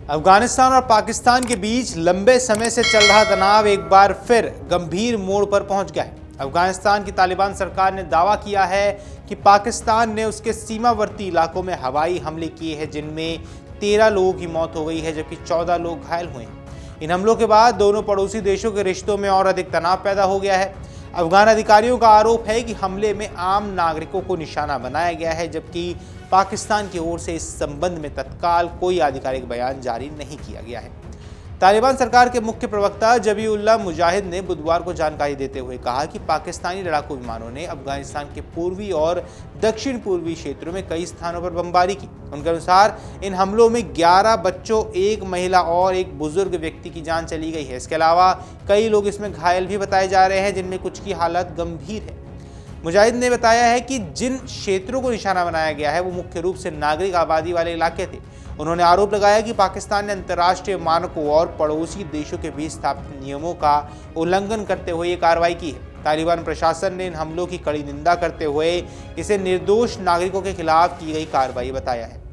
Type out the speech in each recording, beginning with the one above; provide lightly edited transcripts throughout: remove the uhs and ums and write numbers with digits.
अफगानिस्तान और पाकिस्तान के बीच लंबे समय से चल रहा तनाव एक बार फिर गंभीर मोड़ पर पहुंच गया है। अफगानिस्तान की तालिबान सरकार ने दावा किया है कि पाकिस्तान ने उसके सीमावर्ती इलाकों में हवाई हमले किए हैं, जिनमें 13 लोगों की मौत हो गई है जबकि 14 लोग घायल हुए हैं। इन हमलों के बाद दोनों पड़ोसी देशों के रिश्तों में और अधिक तनाव पैदा हो गया है। अफगान अधिकारियों का आरोप है कि हमले में आम नागरिकों को निशाना बनाया गया है, जबकि पाकिस्तान की ओर से इस संबंध में तत्काल कोई आधिकारिक बयान जारी नहीं किया गया है। तालिबान सरकार के मुख्य प्रवक्ता ज़बीहुल्लाह मुजाहिद ने बुधवार को जानकारी देते हुए कहा कि पाकिस्तानी लड़ाकू विमानों ने अफगानिस्तान के पूर्वी और दक्षिण पूर्वी क्षेत्रों में कई स्थानों पर बमबारी की। उनके अनुसार इन हमलों में 11 बच्चों, एक महिला और एक बुजुर्ग व्यक्ति की जान चली गई है। इसके अलावा कई लोग इसमें घायल भी बताए जा रहे हैं, जिनमें कुछ की हालत गंभीर है। मुजाहिद ने बताया है कि जिन क्षेत्रों को निशाना बनाया गया है वो मुख्य रूप से नागरिक आबादी वाले इलाके थे। उन्होंने आरोप लगाया कि पाकिस्तान ने अंतर्राष्ट्रीय मानकों और पड़ोसी देशों के बीच स्थापित नियमों का उल्लंघन करते हुए ये कार्रवाई की है। तालिबान प्रशासन ने इन हमलों की कड़ी निंदा करते हुए इसे निर्दोष नागरिकों के खिलाफ की गई कार्रवाई बताया है।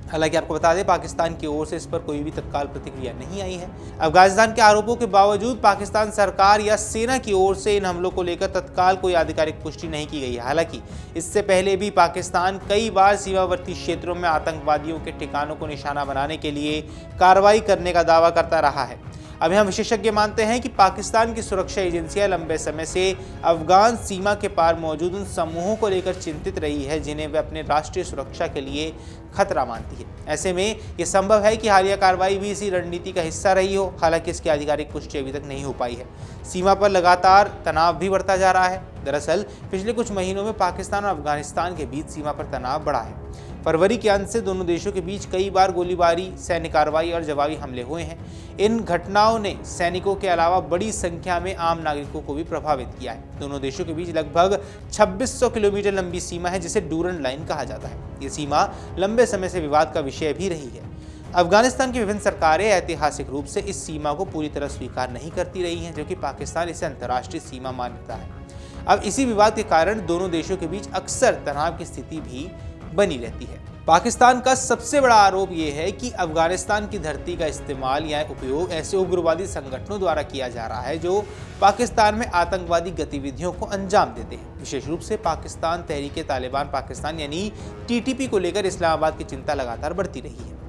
हालांकि आपको बता दें, पाकिस्तान की ओर से इस पर कोई भी तत्काल प्रतिक्रिया नहीं आई है। अफगानिस्तान के आरोपों के बावजूद पाकिस्तान सरकार या सेना की ओर से इन हमलों को लेकर तत्काल कोई आधिकारिक पुष्टि नहीं की गई है। हालांकि इससे पहले भी पाकिस्तान कई बार सीमावर्ती क्षेत्रों में आतंकवादियों के ठिकानों को निशाना बनाने के लिए कार्रवाई करने का दावा करता रहा है। अब यहाँ विशेषज्ञ मानते हैं कि पाकिस्तान की सुरक्षा एजेंसियां लंबे समय से अफगान सीमा के पार मौजूद उन समूहों को लेकर चिंतित रही है जिन्हें वे अपने राष्ट्रीय सुरक्षा के लिए खतरा मानती है। ऐसे में ये संभव है कि हालिया कार्रवाई भी इसी रणनीति का हिस्सा रही हो। हालांकि इसकी आधिकारिक पुष्टि अभी तक नहीं हो पाई है। सीमा पर लगातार तनाव भी बढ़ता जा रहा है। दरअसल पिछले कुछ महीनों में पाकिस्तान और अफगानिस्तान के बीच सीमा पर तनाव बढ़ा है। फरवरी के अंत से दोनों देशों के बीच कई बार गोलीबारी, सैन्य कार्रवाई और जवाबी हमले हुए हैं। इन घटनाओं ने सैनिकों के अलावा बड़ी संख्या में आम नागरिकों को भी प्रभावित किया है। दोनों देशों के बीच लगभग 2600 किलोमीटर लंबी सीमा है, जिसे डूरन लाइन कहा जाता है। ये सीमा लंबे समय से विवाद का विषय भी रही है। अफगानिस्तान की विभिन्न सरकारें ऐतिहासिक रूप से इस सीमा को पूरी तरह स्वीकार नहीं करती रही हैं, जबकि पाकिस्तान इसे अंतर्राष्ट्रीय सीमा मानता है। अब इसी विवाद के कारण दोनों देशों के बीच अक्सर तनाव की स्थिति भी बनी रहती है। पाकिस्तान का सबसे बड़ा आरोप यह है कि अफगानिस्तान की धरती का इस्तेमाल या उपयोग ऐसे उग्रवादी संगठनों द्वारा किया जा रहा है जो पाकिस्तान में आतंकवादी गतिविधियों को अंजाम देते हैं। विशेष रूप से पाकिस्तान तहरीक-ए-तालिबान पाकिस्तान यानी टीटीपी को लेकर इस्लामाबाद की चिंता लगातार बढ़ती रही है।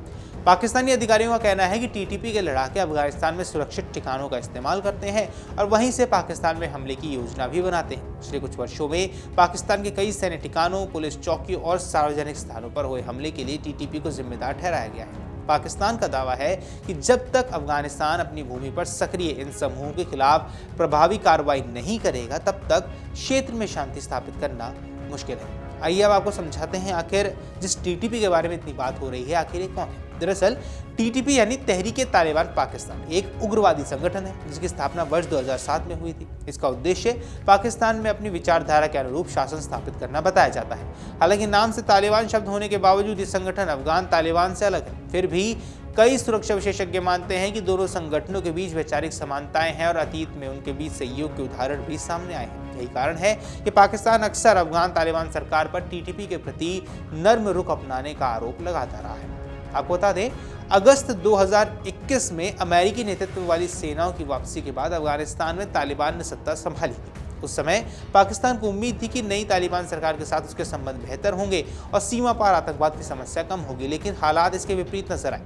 पाकिस्तानी अधिकारियों का कहना है कि टीटीपी के लड़ाके अफगानिस्तान में सुरक्षित ठिकानों का इस्तेमाल करते हैं और वहीं से पाकिस्तान में हमले की योजना भी बनाते हैं। पिछले कुछ वर्षों में पाकिस्तान के कई सैन्य ठिकानों, पुलिस चौकियों और सार्वजनिक स्थानों पर हुए हमले के लिए टीटीपी को जिम्मेदार ठहराया गया है। पाकिस्तान का दावा है कि जब तक अफगानिस्तान अपनी भूमि पर सक्रिय इन समूहों के खिलाफ प्रभावी कार्रवाई नहीं करेगा, तब तक क्षेत्र में शांति स्थापित करना मुश्किल है। आइए अब आपको समझाते हैं आखिर जिस टीटीपी के बारे में इतनी बात हो रही है आखिर ये कौन है। दरअसल टीटीपी यानी तहरीक-ए-तालिबान पाकिस्तान एक उग्रवादी संगठन है जिसकी स्थापना वर्ष 2007 में हुई थी। इसका उद्देश्य पाकिस्तान में अपनी विचारधारा के अनुरूप शासन स्थापित करना बताया जाता है। हालांकि नाम से तालिबान शब्द होने के बावजूद ये संगठन अफगान तालिबान से अलग है। फिर भी कई सुरक्षा विशेषज्ञ मानते हैं कि दोनों संगठनों के बीच वैचारिक समानताएं हैं और अतीत में उनके बीच सहयोग के उदाहरण भी सामने आए हैं। यही कारण है कि पाकिस्तान अक्सर अफगान तालिबान सरकार पर टीटीपी के प्रति नर्म रुख अपनाने का आरोप लगाता रहा है। आपको बता दें, अगस्त 2021 में अमेरिकी नेतृत्व वाली सेनाओं की वापसी के बाद अफगानिस्तान में तालिबान ने सत्ता संभाली थी। उस समय पाकिस्तान को उम्मीद थी कि नई तालिबान सरकार के साथ उसके संबंध बेहतर होंगे और सीमा पार आतंकवाद की समस्या कम होगी, लेकिन हालात इसके विपरीत नजर आए।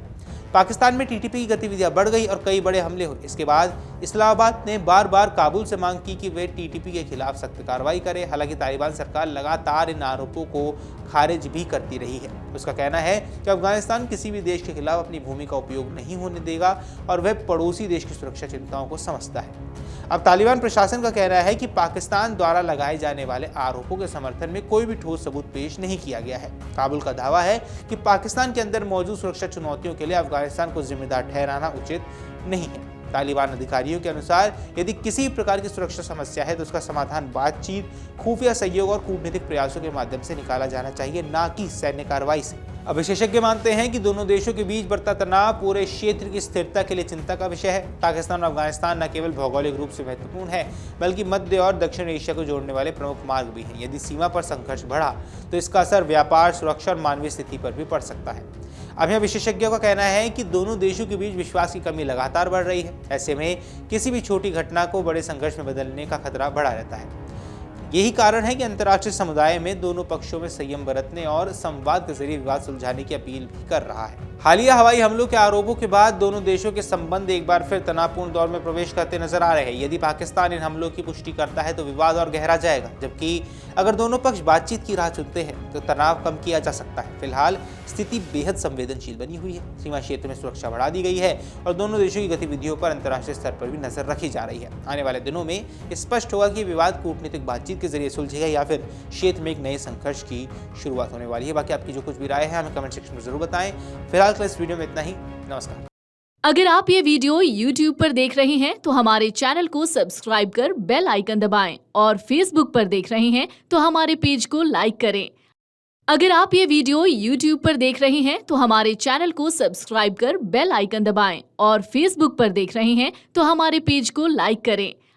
पाकिस्तान में टीटीपी की गतिविधियां बढ़ गई और कई बड़े हमले हुए। इसके बाद इस्लामाबाद ने बार बार काबुल से मांग की कि वे टीटीपी के खिलाफ सख्त कार्रवाई करे। हालांकि तालिबान सरकार लगातार इन आरोपों को खारिज भी करती रही है। उसका कहना है कि अफगानिस्तान किसी भी देश के खिलाफ अपनी भूमि का उपयोग नहीं होने देगा और वह पड़ोसी देश की सुरक्षा चिंताओं को समझता है। अब तालिबान प्रशासन का कहना है कि पाकिस्तान द्वारा लगाए जाने वाले आरोपों के समर्थन में कोई भी ठोस सबूत पेश नहीं किया गया है। काबुल का दावा है कि पाकिस्तान के अंदर मौजूद सुरक्षा चुनौतियों के लिए अफगानिस्तान को जिम्मेदार ठहराना उचित नहीं है। तालिबान अधिकारियों के अनुसार यदि किसी प्रकार की सुरक्षा समस्या है तो उसका समाधान बातचीत, खुफिया सहयोग और कूटनीतिक प्रयासों के माध्यम से निकाला जाना चाहिए, ना कि सैन्य कार्रवाई से। अब विशेषज्ञ मानते हैं कि दोनों देशों के बीच बढ़ता तनाव पूरे क्षेत्र की स्थिरता के लिए चिंता का विषय है। पाकिस्तान और अफगानिस्तान न केवल भौगोलिक रूप से महत्वपूर्ण है बल्कि मध्य और दक्षिण एशिया को जोड़ने वाले प्रमुख मार्ग भी हैं। यदि सीमा पर संघर्ष बढ़ा तो इसका असर व्यापार, सुरक्षा और मानवीय स्थिति पर भी पड़ सकता है। अब यहाँ विशेषज्ञों का कहना है कि दोनों देशों के बीच विश्वास की कमी लगातार बढ़ रही है। ऐसे में किसी भी छोटी घटना को बड़े संघर्ष में बदलने का खतरा बढ़ा रहता है। यही कारण है कि अंतर्राष्ट्रीय समुदाय में दोनों पक्षों में संयम बरतने और संवाद के जरिए विवाद सुलझाने की अपील भी कर रहा है। हालिया हवाई हमलों के आरोपों के बाद दोनों देशों के संबंध एक बार फिर तनावपूर्ण दौर में प्रवेश करते नजर आ रहे हैं। यदि पाकिस्तान इन हमलों की पुष्टि करता है तो विवाद और गहरा जाएगा, जबकि अगर दोनों पक्ष बातचीत की राह चुनते हैं तो तनाव कम किया जा सकता है। फिलहाल स्थिति बेहद संवेदनशील बनी हुई है। सीमा क्षेत्र में सुरक्षा बढ़ा दी गई है और दोनों देशों की गतिविधियों पर अंतर्राष्ट्रीय स्तर पर भी नजर रखी जा रही है। आने वाले दिनों में स्पष्ट होगा कि विवाद कूटनीतिक बातचीत के जरिए सुलझेगा या फिर क्षेत्र में एक नए संघर्ष की शुरुआत होने वाली है। बाकी आपकी जो कुछ भी राय है हमें कमेंट सेक्शन में जरूर बताएं। फिलहाल के इस वीडियो में इतना ही। नमस्कार। अगर आप ये वीडियो YouTube पर देख रहे हैं तो हमारे चैनल को सब्सक्राइब कर बेल आइकन दबाएं और Facebook पर देख रहे हैं तो हमारे पेज को लाइक करें। अगर आप ये वीडियो YouTube पर देख रहे हैं तो हमारे चैनल को सब्सक्राइब कर बेल आइकन दबाएं और Facebook पर देख रहे हैं तो हमारे पेज को लाइक करें।